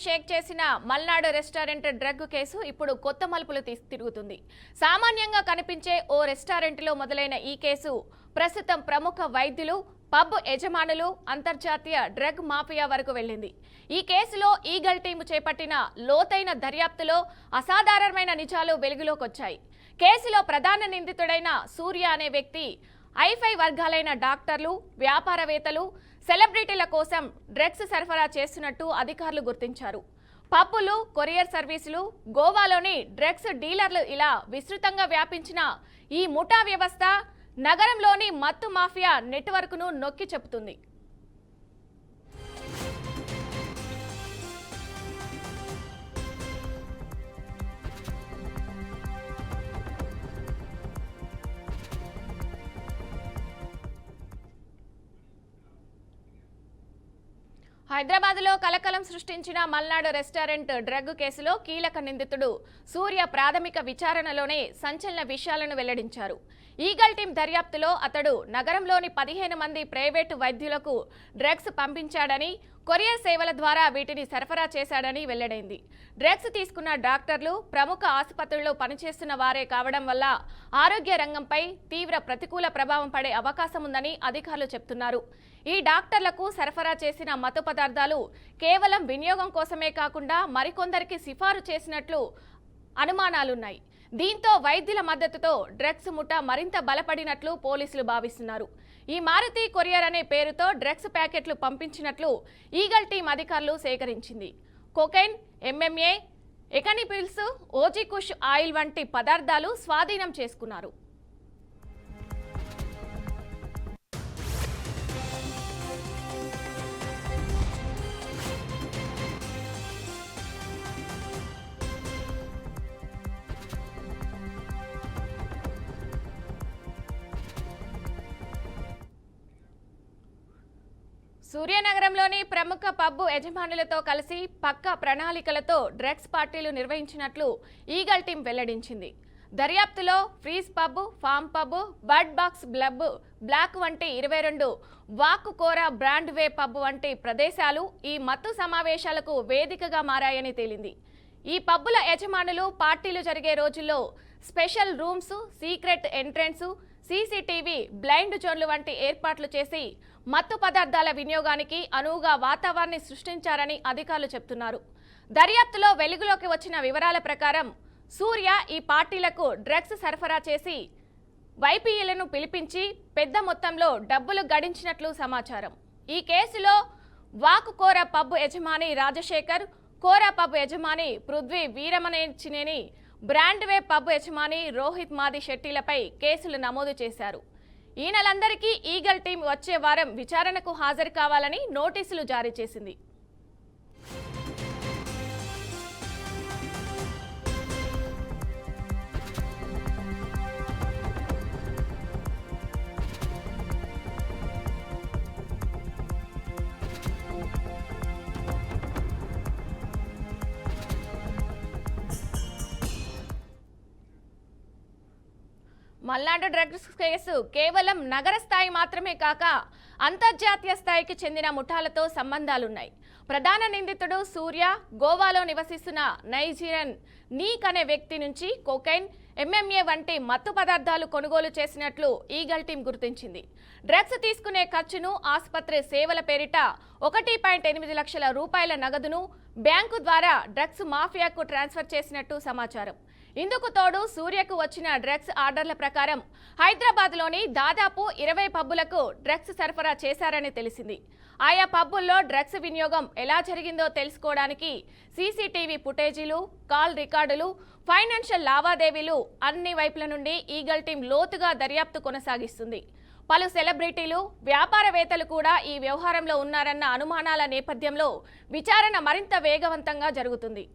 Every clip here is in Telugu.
షేక్ చేసిన మల్నాడు రెస్టారెంట్ డ్రగ్ కేసు ఇప్పుడు కొత్త మలుపులు తిరుగుతుంది. సామాన్యంగా కనిపించే ఓ రెస్టారెంట్లో మొదలైన ఈ కేసు ప్రస్తుతం ప్రముఖ వైద్యులు, పబ్ యజమానులు, అంతర్జాతీయ డ్రగ్ మాఫియా వరకు వెళ్ళింది. ఈ కేసులో ఈగల్ టీం చేపట్టిన లోతైన దర్యాప్తులో అసాధారణమైన నిజాలు వెలుగులోకొచ్చాయి. కేసులో ప్రధాన నిందితుడైన సూర్య అనే వ్యక్తి ఐఫై వర్గాలైన డాక్టర్లు, వ్యాపారవేత్తలు, సెలబ్రిటీల కోసం డ్రగ్స్ సరఫరా చేస్తున్నట్టు అధికారులు గుర్తించారు. పబ్బులు, కొరియర్ సర్వీసులు, గోవాలోని డ్రగ్స్ డీలర్లు ఇలా విస్తృతంగా వ్యాపించిన ఈ ముఠా వ్యవస్థ నగరంలోని మత్తు మాఫియా నెట్వర్క్ను నొక్కి చెబుతుంది. హైదరాబాద్లో కలకలం సృష్టించిన మల్నాడు రెస్టారెంట్ డ్రగ్ కేసులో కీలక నిందితుడు సూర్య ప్రాథమిక విచారణలోనే సంచలన విషయాలను వెల్లడించారు. ఈగల్ టీం దర్యాప్తులో అతడు నగరంలోని 15 మంది ప్రైవేటు వైద్యులకు డ్రగ్స్ పంపించాడని, కొరియర్ సేవల ద్వారా వీటిని సరఫరా చేశాడని వెల్లడైంది. డ్రగ్స్ తీసుకున్న డాక్టర్లు ప్రముఖ ఆసుపత్రుల్లో పనిచేస్తున్న వారే కావడం వల్ల ఆరోగ్య రంగంపై తీవ్ర ప్రతికూల ప్రభావం పడే అవకాశం ఉందని అధికారులు చెబుతున్నారు. ఈ డాక్టర్లకు సరఫరా చేసిన మత్తు పదార్థాలు కేవలం వినియోగం కోసమే కాకుండా మరికొందరికి సిఫారు చేసినట్లు అనుమానాలున్నాయి. దీంతో వైద్యుల మద్దతుతో డ్రగ్స్ ముఠా మరింత బలపడినట్లు పోలీసులు భావిస్తున్నారు. ఈ మారుతి కొరియర్ అనే పేరుతో డ్రగ్స్ ప్యాకెట్లు పంపించినట్లు ఈగల్ టీం అధికారులు సేకరించింది. కొకైన్, ఎంఎంఏ, ఎకనిపిల్స్, ఓజీ కుష్ ఆయిల్ వంటి పదార్థాలు స్వాధీనం చేసుకున్నారు. సూర్యనగరంలోని ప్రముఖ పబ్బు యజమానులతో కలిసి పక్కా ప్రణాళికలతో డ్రగ్స్ పార్టీలు నిర్వహించినట్లు ఈగల్ టీం వెల్లడించింది. దర్యాప్తులో freeze pub, farm pub, bird box black వంటి 22 వాక్ కోరా బ్రాండ్ వే పబ్ వంటి ప్రదేశాలు ఈ మత్తు సమావేశాలకు వేదికగా మారాయని తేలింది. ఈ పబ్బుల యజమానులు పార్టీలు జరిగే రోజుల్లో special rooms, secret entrance, CCTV, blind జోన్లు వంటి ఏర్పాట్లు చేసి మత్తు పదార్థాల వినియోగానికి అనువుగా వాతావరణాన్ని సృష్టించారని అధికారులు చెబుతున్నారు. దర్యాప్తులో వెలుగులోకి వచ్చిన వివరాల ప్రకారం సూర్య ఈ పార్టీలకు డ్రగ్స్ సరఫరా చేసి వైపీఈలను పిలిపించి పెద్ద మొత్తంలో డబ్బులు గడించినట్లు సమాచారం. ఈ కేసులో వాక్ కోరా పబ్ యజమాని రాజశేఖర్, కోరా పబ్ యజమాని పృథ్వీ వీరమనేచినేని, బ్రాండ్ వే పబ్ యజమాని రోహిత్ మాది శెట్టిలపై కేసులు నమోదు చేశారు. ఈ నెలందరికీ ఈగల్ టీం వచ్చే వారం విచారణకు హాజరు కావాలని నోటీసులు జారీ చేసింది. మల్నాడు డ్రగ్స్ కేసు కేవలం నగర స్థాయి మాత్రమే కాక అంతర్జాతీయ స్థాయికి చెందిన ముఠాలతో సంబంధాలున్నాయి. ప్రధాన నిందితుడు సూర్య గోవాలో నివసిస్తున్న నైజీరియన్ నీక్ అనే వ్యక్తి నుంచి కొకైన్, ఎంఎంఏ వంటి మత్తు పదార్థాలు కొనుగోలు చేసినట్లు ఈగల్ టీం గుర్తించింది. డ్రగ్స్ తీసుకునే ఖర్చును ఆసుపత్రి సేవల పేరిట 1.8 లక్షల రూపాయల నగదును బ్యాంకు ద్వారా డ్రగ్స్ మాఫియాకు ట్రాన్స్ఫర్ చేసినట్టు సమాచారం. ఇందుకు తోడు సూర్యకు వచ్చిన డ్రగ్స్ ఆర్డర్ల ప్రకారం హైదరాబాద్లోని దాదాపు 20 పబ్బులకు డ్రగ్స్ సరఫరా చేశారని తెలిసింది. ఆయా పబ్బుల్లో డ్రగ్స్ వినియోగం ఎలా జరిగిందో తెలుసుకోవడానికి సీసీటీవీ ఫుటేజీలు, కాల్ రికార్డులు, ఫైనాన్షియల్ లావాదేవీలు అన్ని వైపుల నుండి ఈగల్ టీం లోతుగా దర్యాప్తు కొనసాగిస్తుంది. పలు సెలబ్రిటీలు, వ్యాపారవేత్తలు కూడా ఈ వ్యవహారంలో ఉన్నారన్న అనుమానాల నేపథ్యంలో విచారణ మరింత వేగవంతంగా జరుగుతుంది.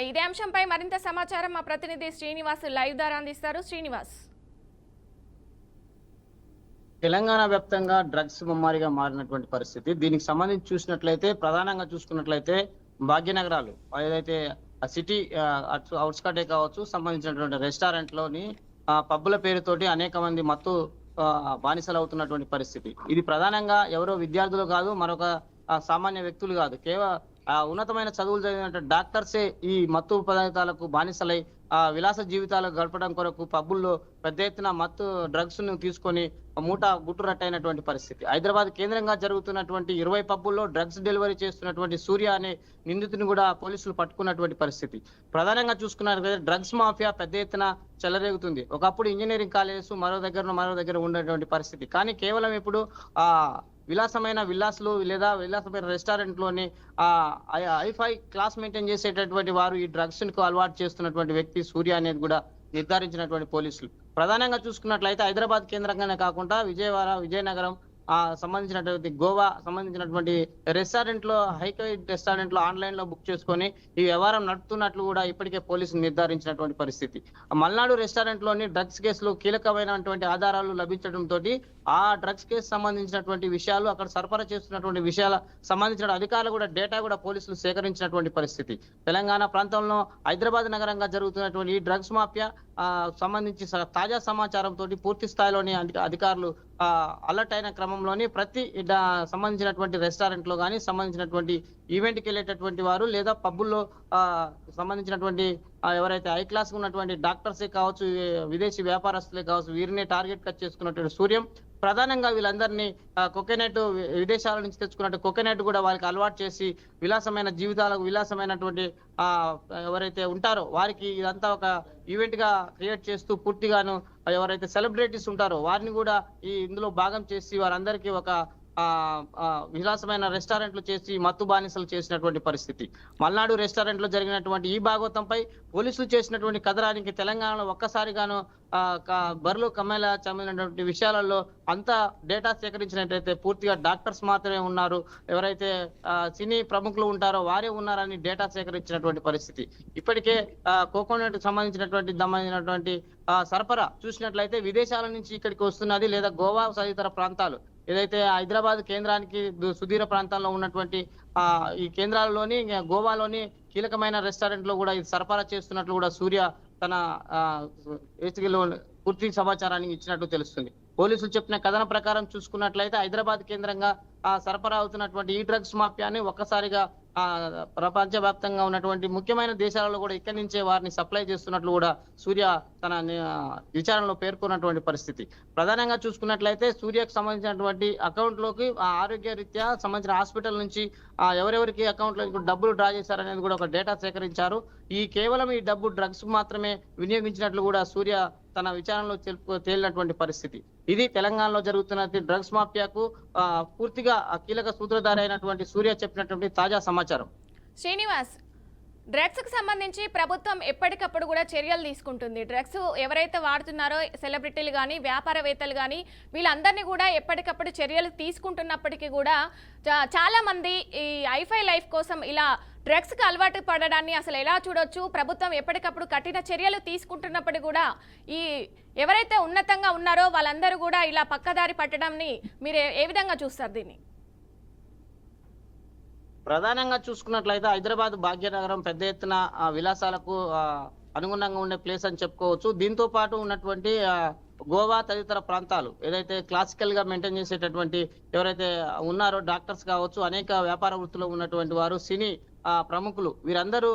ఇదే అంశంపై మరింత సమాచారం మా ప్రతినిధి శ్రీనివాస్ లైవ్ ద్వారా అందిస్తారు. శ్రీనివాస్, తెలంగాణ వ్యాప్తంగా డ్రగ్స్ ముమ్మారిగా మారినటువంటి పరిస్థితి. దీనికి సంబంధించి చూసినట్లయితే ప్రధానంగా చూసుకున్నట్లయితే భాగ్యనగరాలు ఏదైతే సిటీ అవుట్స్కటే కావచ్చు, సంబంధించినటువంటి రెస్టారెంట్ లోని పబ్బుల పేరుతోటి అనేక మంది మత్తు బానిసలు అవుతున్నటువంటి పరిస్థితి. ఇది ప్రధానంగా ఎవరో విద్యార్థులు కాదు, మరొక సామాన్య వ్యక్తులు కాదు. ఉన్నతమైన చదువులు చదివినటువంటి డాక్టర్సే ఈ మత్తు పదార్థాలకు బానిసలై విలాస జీవితాలు గడపడం కొరకు పబ్బుల్లో పెద్ద ఎత్తున మత్తు డ్రగ్స్ ను తీసుకొని మూట గుట్టురట్టయినటువంటి పరిస్థితి. హైదరాబాద్ కేంద్రంగా జరుగుతున్నటువంటి 20 పబ్బుల్లో డ్రగ్స్ డెలివరీ చేస్తున్నటువంటి సూర్య అనే నిందితుని కూడా పోలీసులు పట్టుకున్నటువంటి పరిస్థితి. ప్రధానంగా చూసుకున్నట్లయితే డ్రగ్స్ మాఫియా పెద్ద ఎత్తున చెలరేగుతుంది. ఒకప్పుడు ఇంజనీరింగ్ కాలేజెస్ మరో దగ్గర ఉండేటువంటి పరిస్థితి. కానీ కేవలం ఇప్పుడు విలాసమైన విల్లాస్లు లేదా విలాసమైన రెస్టారెంట్ లోని హైఫై క్లాస్ మెయింటైన్ చేసేటటువంటి వారు ఈ డ్రగ్స్ కు అలవాటు చేస్తున్నటువంటి వ్యక్తి సూర్య అనేది కూడా నిర్ధారించినటువంటి పోలీసులు. ప్రధానంగా చూసుకున్నట్లయితే హైదరాబాద్ కేంద్రంగానే కాకుండా విజయవాడ, విజయనగరం సంబంధించినటువంటి గోవా సంబంధించినటువంటి రెస్టారెంట్ లో రెస్టారెంట్ లో ఆన్లైన్ లో బుక్ చేసుకొని ఈ వ్యవహారం నడుపుతున్నట్లు కూడా ఇప్పటికే పోలీసులు నిర్ధారించినటువంటి పరిస్థితి. మల్నాడు రెస్టారెంట్ లోని డ్రగ్స్ కేసులో కీలకమైనటువంటి ఆధారాలు లభించడంతో ఆ డ్రగ్స్ కేసు సంబంధించినటువంటి విషయాలు, అక్కడ సరఫరా చేస్తున్నటువంటి విషయాల సంబంధించిన అధికారులు కూడా డేటా కూడా పోలీసులు సేకరించినటువంటి పరిస్థితి. తెలంగాణ ప్రాంతంలో హైదరాబాద్ నగరంగా జరుగుతున్నటువంటి ఈ డ్రగ్స్ మాఫియా సంబంధించి తాజా సమాచారంతో పూర్తి స్థాయిలోని అధికారులు అలర్ట్ అయిన క్రమంలోని ప్రతి సంబంధించినటువంటి రెస్టారెంట్ లో కానీ సంబంధించినటువంటి ఈవెంట్ కి వెళ్ళేటటువంటి వారు లేదా పబ్బుల్లో సంబంధించినటువంటి ఎవరైతే హై క్లాస్ ఉన్నటువంటి డాక్టర్సే కావచ్చు, విదేశీ వ్యాపారస్తులే కావచ్చు, వీరిని టార్గెట్ కట్ చేసుకున్నటువంటి సూర్యం ప్రధానంగా వీళ్ళందరినీ కొకెనెట్ విదేశాల నుంచి తెచ్చుకున్నట్టు కొకెనెట్ కూడా వాళ్ళకి అలవాటు చేసి విలాసమైన జీవితాలకు విలాసమైనటువంటి ఎవరైతే ఉంటారో వారికి ఇదంతా ఒక ఈవెంట్ గా క్రియేట్ చేస్తూ పూర్తిగాను ఎవరైతే సెలబ్రిటీస్ ఉంటారో వారిని కూడా ఇందులో భాగం చేసి వారందరికీ ఒక విలాసమైన రెస్టారెంట్లు చేసి మత్తు బానిసలు చేసినటువంటి పరిస్థితి. మల్నాడు రెస్టారెంట్ లో జరిగినటువంటి ఈ భాగవతంపై పోలీసులు చేసినటువంటి కథనానికి తెలంగాణలో ఒక్కసారిగాను బర్లు కమ్మేలా చమ్మినటువంటి విషయాలలో అంతా డేటా సేకరించినట్లయితే పూర్తిగా డాక్టర్స్ మాత్రమే ఉన్నారు, ఎవరైతే సినీ ప్రముఖులు ఉంటారో వారే ఉన్నారని డేటా సేకరించినటువంటి పరిస్థితి. ఇప్పటికే కోకోనట్ సంబంధించినటువంటి సరఫరా చూసినట్లయితే విదేశాల నుంచి ఇక్కడికి వస్తున్నది, లేదా గోవా తదితర ప్రాంతాలు ఏదైతే హైదరాబాద్ కేంద్రానికి సుదూర ప్రాంతాల్లో ఉన్నటువంటి ఈ కేంద్రాలలోని గోవాలోని కీలకమైన రెస్టారెంట్ లో కూడా ఇది సరఫరా చేస్తున్నట్లు కూడా సూర్య తన పూర్తి సమాచారాన్ని ఇచ్చినట్టు తెలుస్తుంది. పోలీసులు చెప్పిన కథన ప్రకారం చూసుకున్నట్లయితే హైదరాబాద్ కేంద్రంగా సరఫరా అవుతున్నటువంటి ఈ డ్రగ్స్ మాఫియాని ఒక్కసారిగా ప్రపంచ వ్యాప్తంగా ఉన్నటువంటి ముఖ్యమైన దేశాలలో కూడా ఇక్కడి నుంచే వారిని సప్లై చేస్తున్నట్లు కూడా సూర్య తన విచారణలో పేర్కొన్నటువంటి పరిస్థితి. ప్రధానంగా చూసుకున్నట్లయితే సూర్యకు సంబంధించినటువంటి అకౌంట్ లోకి ఆరోగ్య రీత్యా సంబంధించిన హాస్పిటల్ నుంచి ఎవరెవరికి అకౌంట్ లో డబ్బులు డ్రా చేశారనేది కూడా ఒక డేటా సేకరించారు. కేవలం ఈ డబ్బు డ్రగ్స్ మాత్రమే వినియోగించినట్లు కూడా సూర్య తన విచారణలో తేలినటువంటి పరిస్థితి. ఇది తెలంగాణలో జరుగుతున్న డ్రగ్స్ మాఫియాకు పూర్తిగా కీలక సూత్రధారి అయినటువంటి సూర్య చెప్పినటువంటి తాజా సమాచారం. శ్రీనివాస్, డ్రగ్స్ కు సంబంధించి ప్రభుత్వం ఎప్పటికప్పుడు కూడా చర్యలు తీసుకుంటుంది. డ్రగ్స్ ఎవరైతే వాడుతున్నారో సెలబ్రిటీలు కానీ వ్యాపారవేత్తలు కానీ వీళ్ళందరినీ కూడా ఎప్పటికప్పుడు చర్యలు తీసుకుంటున్నప్పటికీ కూడా చాలా మంది ఈ ఐఫై లైఫ్ కోసం ఇలా డ్రగ్స్ కు అలవాటు పడడాన్ని అసలు ఎలా చూడొచ్చు? ప్రభుత్వం ఎప్పటికప్పుడు కఠిన చర్యలు తీసుకుంటున్నప్పుడు కూడా ఈ ఎవరైతే ఉన్నతంగా ఉన్నారో వాళ్ళందరూ కూడా ఇలా పక్కదారి పట్టడాన్ని మీరు ఏ విధంగా చూస్తారు దీన్ని? ప్రధానంగా చూసుకున్నట్లయితే హైదరాబాద్ భాగ్యనగరం పెద్ద ఎత్తున విలాసాలకు అనుగుణంగా ఉండే ప్లేస్ అని చెప్పుకోవచ్చు. దీంతో పాటు ఉన్నటువంటి గోవా తదితర ప్రాంతాలు ఏదైతే క్లాసికల్ గా మెయింటైన్ చేసేటటువంటి ఎవరైతే ఉన్నారో డాక్టర్స్ కావచ్చు, అనేక వ్యాపార వృత్తిలో ఉన్నటువంటి వారు, సినీ ప్రముఖులు, వీరందరూ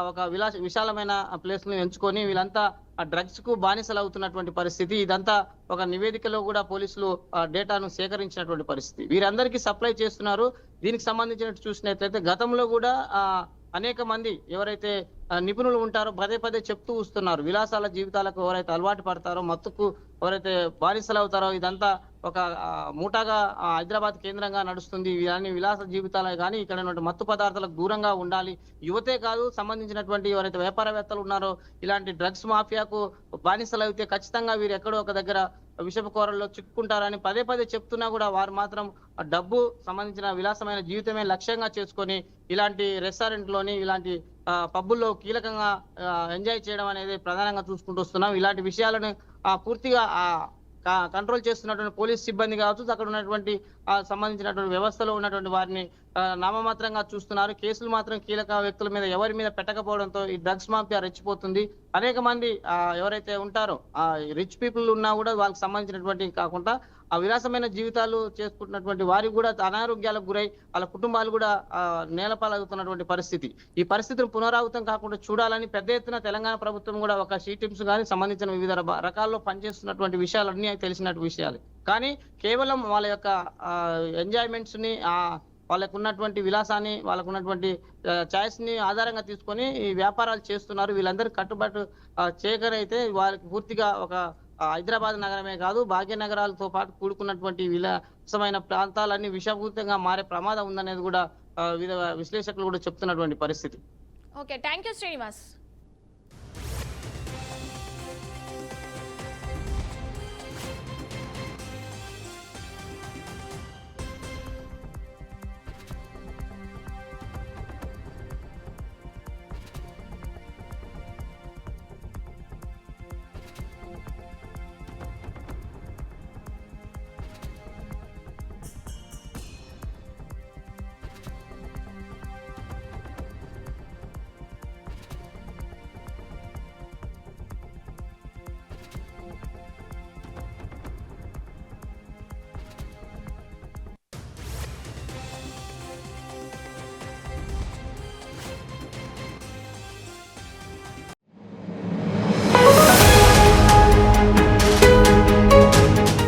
ఒక విశాలమైన ప్లేస్ ను ఎంచుకొని వీళ్ళంతా డ్రగ్స్ కు బానిసలు అవుతున్నటువంటి పరిస్థితి. ఇదంతా ఒక నివేదికలో కూడా పోలీసులు డేటాను సేకరించినటువంటి పరిస్థితి. వీరందరికీ సప్లై చేస్తున్నారు. దీనికి సంబంధించినట్టు చూసినట్లయితే గతంలో కూడా అనేక మంది ఎవరైతే నిపుణులు ఉంటారో పదే చెప్తూ వస్తున్నారు, విలాసాల జీవితాలకు ఎవరైతే అలవాటు పడతారో, మత్తుకు ఎవరైతే బానిసలు అవుతారో ఇదంతా ఒక మూటాగా హైదరాబాద్ కేంద్రంగా నడుస్తుంది. ఇవన్నీ విలాస జీవితాలే కానీ ఇక్కడ మత్తు పదార్థాలకు దూరంగా ఉండాలి. యువతే కాదు, సంబంధించినటువంటి ఎవరైతే వ్యాపారవేత్తలు ఉన్నారో ఇలాంటి డ్రగ్స్ మాఫియాకు బానిసలు అయితే ఖచ్చితంగా వీరు ఎక్కడో ఒక దగ్గర విషపు కోరల్లో చిక్కుకుంటారని పదే చెప్తున్నా కూడా వారు మాత్రం డబ్బు సంబంధించిన విలాసమైన జీవితమే లక్ష్యంగా చేసుకొని ఇలాంటి రెస్టారెంట్ లోని ఇలాంటి పబ్బుల్లో కీలకంగా ఎంజాయ్ చేయడం అనేది ప్రధానంగా చూసుకుంటూ వస్తున్నాం. ఇలాంటి విషయాలను పూర్తిగా కంట్రోల్ చేస్తున్నటువంటి పోలీస్ సిబ్బంది కావచ్చు, అక్కడ ఉన్నటువంటి సంబంధించినటువంటి వ్యవస్థలో ఉన్నటువంటి వారిని నామమాత్రంగా చూస్తున్నారు. కేసులు మాత్రం కీలక వ్యక్తుల మీద ఎవరి మీద పెట్టకపోవడంతో ఈ డ్రగ్స్ మాఫియా రెచ్చిపోతుంది. అనేక మంది ఎవరైతే ఉంటారో రిచ్ పీపుల్ ఉన్నా కూడా వాళ్ళకి సంబంధించినటువంటి కాకుండా ఆ విలాసమైన జీవితాలు చేసుకుంటున్నటువంటి వారికి కూడా అనారోగ్యాలకు గురై వాళ్ళ కుటుంబాలు కూడా నేలపాలవుతున్నటువంటి పరిస్థితి. ఈ పరిస్థితిని పునరావృతం కాకుండా చూడాలని పెద్ద ఎత్తున తెలంగాణ ప్రభుత్వం కూడా ఒక షీ టీమ్స్ కానీ సంబంధించిన వివిధ రకాల్లో పనిచేస్తున్నటువంటి విషయాలన్నీ తెలిసినటువంటి విషయాలు. కానీ కేవలం వాళ్ళ యొక్క ఎంజాయ్మెంట్స్ ని వాళ్ళకు ఉన్నటువంటి విలాసాన్ని వాళ్ళకు ఉన్నటువంటి చాయిస్ ని ఆధారంగా తీసుకొని ఈ వ్యాపారాలు చేస్తున్నారు. వీళ్ళందరూ కట్టుబాటు చేయగరైతే వారికి పూర్తిగా ఒక హైదరాబాద్ నగరమే కాదు భాగ్యనగరాలతో పాటు కూడుకున్నటువంటి విలాసమైన ప్రాంతాలన్నీ విషపూరితంగా మారే ప్రమాదం ఉందనేది కూడా విశ్లేషకులు కూడా చెప్తున్నటువంటి పరిస్థితి. Okay, thank you Srinivas.